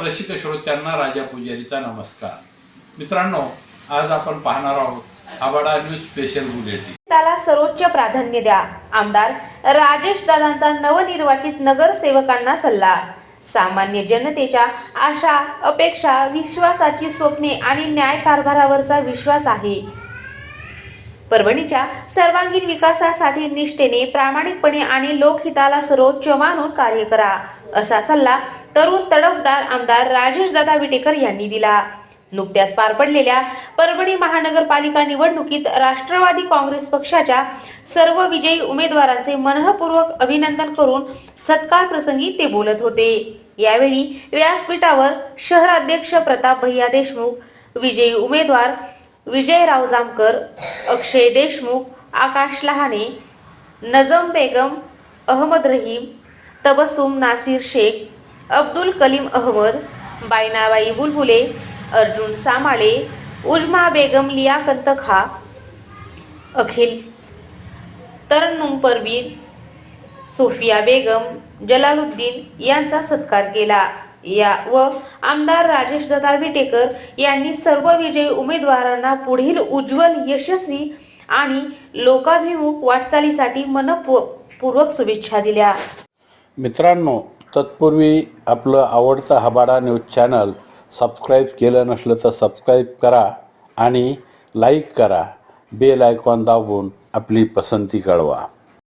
रसिक श्रोत्यांना राजा पुजारीचा नमस्कार. मित्रांनो, आज आपण पाहणार आहोत आबाडा न्यूज स्पेशल बुलेटिन. त्याला सर्वोच्च प्राधान्य द्या. आमदार राजेश दादांचा नवनिर्वाचित नगरसेवकांना सल्ला. सामान्य जनतेच्या आशा, अपेक्षा, विश्वासाची स्वप्ने आणि न्याय कारभारावरचा विश्वास आहे. परभणीच्या सर्वांगीण विकासासाठी निष्ठेने, प्रामाणिकपणे आणि लोकहिताला सर्वोच्च मानून कार्य करा, असा सल्ला तरुण तडफदार आमदार राजेशदादा विटेकर यांनी दिला. नुकत्याच पार पडलेल्या परभणी महानगरपालिका निवडणुकीत राष्ट्रवादी काँग्रेस पक्षाच्या सर्व विजयी उमेदवारांचे मनःपूर्वक अभिनंदन करून सत्कार प्रसंगी ते बोलत होते. यावेळी व्यासपीठावर शहराध्यक्ष प्रताप भैया देशमुख, विजयी उमेदवार विजयराव जामकर, अक्षय देशमुख, आकाश लहाने, नजम बेगम, अहमद रहीम, तबस्सुम नासिर शेख, अब्दुल कलीम अहमद, बायनाबाई बुलबुले, अर्जुन सामाळे, उजमा बेगम लियाकत खा, अखिल तरन्नुम परवीन, सोफिया बेगम, जलालुद्दीन यांचा सत्कार केला. व आमदार राजेशदादा विटेकर यांनी सर्व विजयी उमेदवारांना पुढील उज्ज्वल, यशस्वी आणि लोकाभिमुख वाटचालीसाठी मनपूर्वक शुभेच्छा दिल्या. मित्रांनो, तत्पूर्वी आपलं आवडतं आबाडा न्यूज चॅनल सबस्क्राईब केलं नसलं तर सबस्क्राईब करा आणि लाईक करा. बेल आयकॉन दाबून आपली पसंती कळवा.